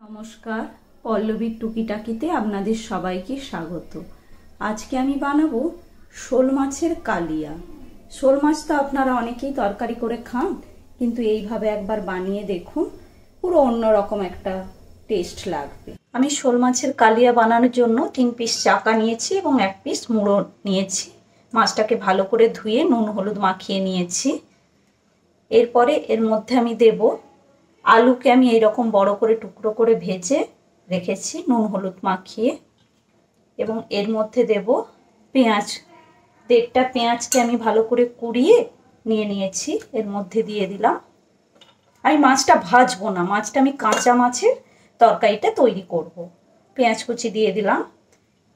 নমস্কার, পল্লবীর টুকিটাকিতে আপনাদের সবাইকে স্বাগত। আজকে আমি বানাবো শোল মাছের কালিয়া। শোল মাছ তো আপনারা অনেকেই তরকারি করে খান, কিন্তু এইভাবে একবার বানিয়ে দেখুন, পুরো অন্যরকম একটা টেস্ট লাগবে। আমি শোল মাছের কালিয়া বানানোর জন্য 3 পিস চাকা নিয়েছি এবং 1 পিস মুড়ো নিয়েছি। মাছটাকে ভালো করে ধুয়ে নুন হলুদ মাখিয়ে নিয়েছি। এরপরে এর মধ্যে আমি দেব আলুকে আমি এইরকম বড় করে টুকরো করে ভেজে রেখেছি নুন হলুদ মাখিয়ে, এবং এর মধ্যে দেব পেঁয়াজ। 1.5টা পেঁয়াজকে আমি ভালো করে কুড়িয়ে নিয়ে নিয়েছি, এর মধ্যে দিয়ে দিলাম। আমি মাছটা ভাজবো না, মাছটা আমি কাঁচা মাছের তরকারিটা তৈরি করব। পেঁয়াজ কুচি দিয়ে দিলাম,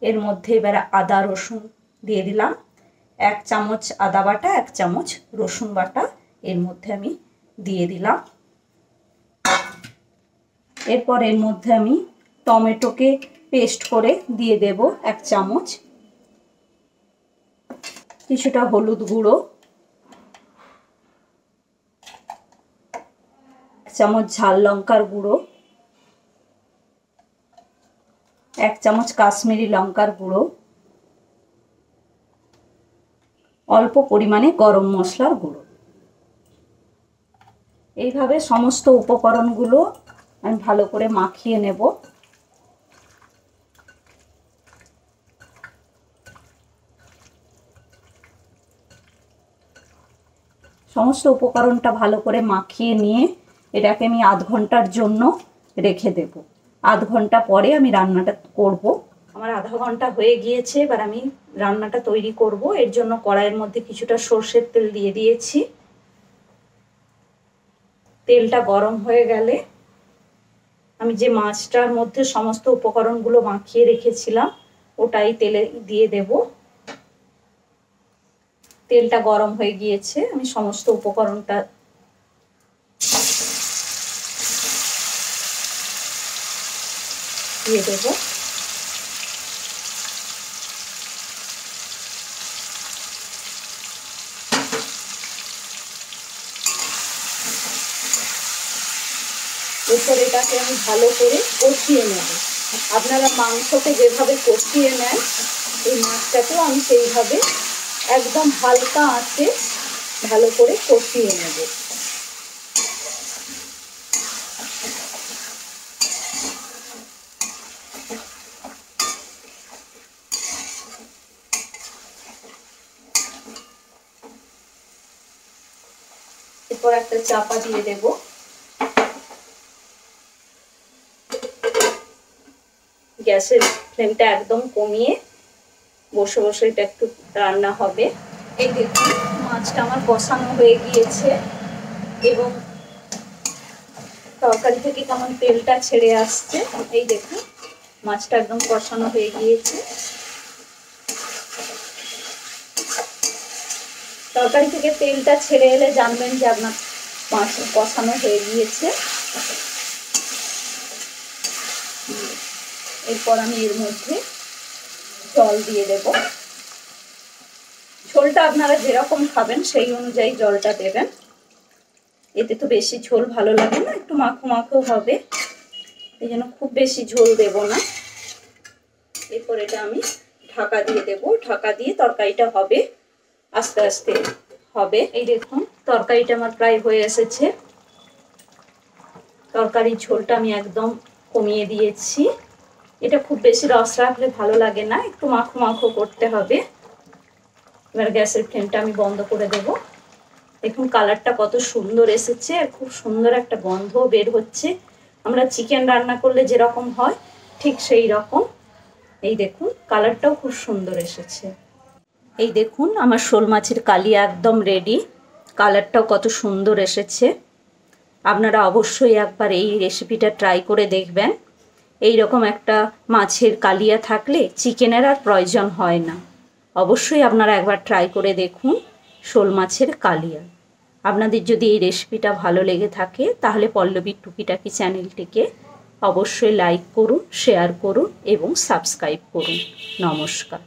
এর মধ্যে এবার আদা রসুন দিয়ে দিলাম। 1 চামচ আদা বাটা, 1 চামচ রসুন বাটা এর মধ্যে আমি দিয়ে দিলাম। এরপর এর মধ্যে আমি টমেটোকে পেস্ট করে দিয়ে দেব 1 চামচ, কিছুটা হলুদ গুঁড়ো, 1 চামচ ঝাল লঙ্কার গুঁড়ো, 1 চামচ কাশ্মীরি লঙ্কার গুঁড়ো, অল্প পরিমাণে গরম মশলার গুঁড়ো। এইভাবে সমস্ত উপকরণগুলো আমি ভালো করে মাখিয়ে নেব। সমস্ত উপকরণটা ভালো করে মাখিয়ে নিয়ে এটাকে আমি আধ ঘন্টার জন্য রেখে দেব। আধ ঘন্টা পরে আমি রান্নাটা করব। আমার আধা ঘন্টা হয়ে গিয়েছে, এবার আমি রান্নাটা তৈরি করব। এর জন্য কড়াইয়ের মধ্যে কিছুটা সর্ষের তেল দিয়ে দিয়েছি। তেলটা গরম হয়ে গেলে আমি যে মাছটার মধ্যে সমস্ত উপকরণগুলো মাখিয়ে রেখেছিলাম ওটাই তেলে দিয়ে দেব। তেলটা গরম হয়ে গিয়েছে, আমি সমস্ত উপকরণটা দিয়ে দেব। এরপর এটাকে আমি ভালো করে কষিয়ে নেব। আপনারা মাংসকে যেভাবে কষিয়ে নেন এই মাছটাকেও আমি সেইভাবে একদম হালকা আঁচে ভালো করে কষিয়ে নেব। এরপর একটা চাপা দিয়ে দেব। গ্যাসের ফ্লেমটা একদম কমিয়ে বসে বসে এটা একটু রান্না হবে। এই দেখুন মাছটা আমার কষানো হয়ে গিয়েছে এবং তরকারি থেকে কেমন তেলটা ছেড়ে আসছে। এই দেখুন মাছটা একদম কষানো হয়ে গিয়েছে। তরকারি থেকে তেলটা ছেড়ে এলে জানবেন যে আপনার মাছ কষানো হয়ে গিয়েছে। এরপর আমি এর মধ্যে জল দিয়ে দেব। ঝোলটা আপনারা যেরকম খাবেন সেই অনুযায়ী জলটা দেবেন। এতে তো বেশি ঝোল ভালো লাগে না, একটু মাখো মাখো হবে, এই জন্য খুব বেশি ঝোল দেব না। এরপর এটা আমি ঢাকা দিয়ে দেব। ঢাকা দিয়ে তরকারিটা হবে, আস্তে আস্তে হবে। এই দেখুন তরকারিটা আমার প্রায় হয়ে এসেছে। তরকারির ঝোলটা আমি একদম কমিয়ে দিয়েছি। এটা খুব বেশি রস রাখলে ভালো লাগে না, একটু মাখো মাখো করতে হবে। এবার গ্যাসের ফ্লেমটা আমি বন্ধ করে দেব। দেখুন কালারটা কত সুন্দর এসেছে, আর খুব সুন্দর একটা গন্ধ বের হচ্ছে। আমরা চিকেন রান্না করলে যেরকম হয় ঠিক সেই রকম। এই দেখুন কালারটাও খুব সুন্দর এসেছে। এই দেখুন আমার শোল মাছের কালিয়া একদম রেডি। কালারটাও কত সুন্দর এসেছে। আপনারা অবশ্যই একবার এই রেসিপিটা ট্রাই করে দেখবেন। এই রকম একটা মাছের কালিয়া থাকলে চিকেনের আর প্রয়োজন হয় না। অবশ্যই আপনারা একবার ট্রাই করে দেখুন শোল মাছের কালিয়া। আপনাদের যদি এই রেসিপিটা ভালো লেগে থাকে তাহলে পল্লবীর টুকিটাকি চ্যানেলটিকে অবশ্যই লাইক করুন, শেয়ার করুন এবং সাবস্ক্রাইব করুন। নমস্কার।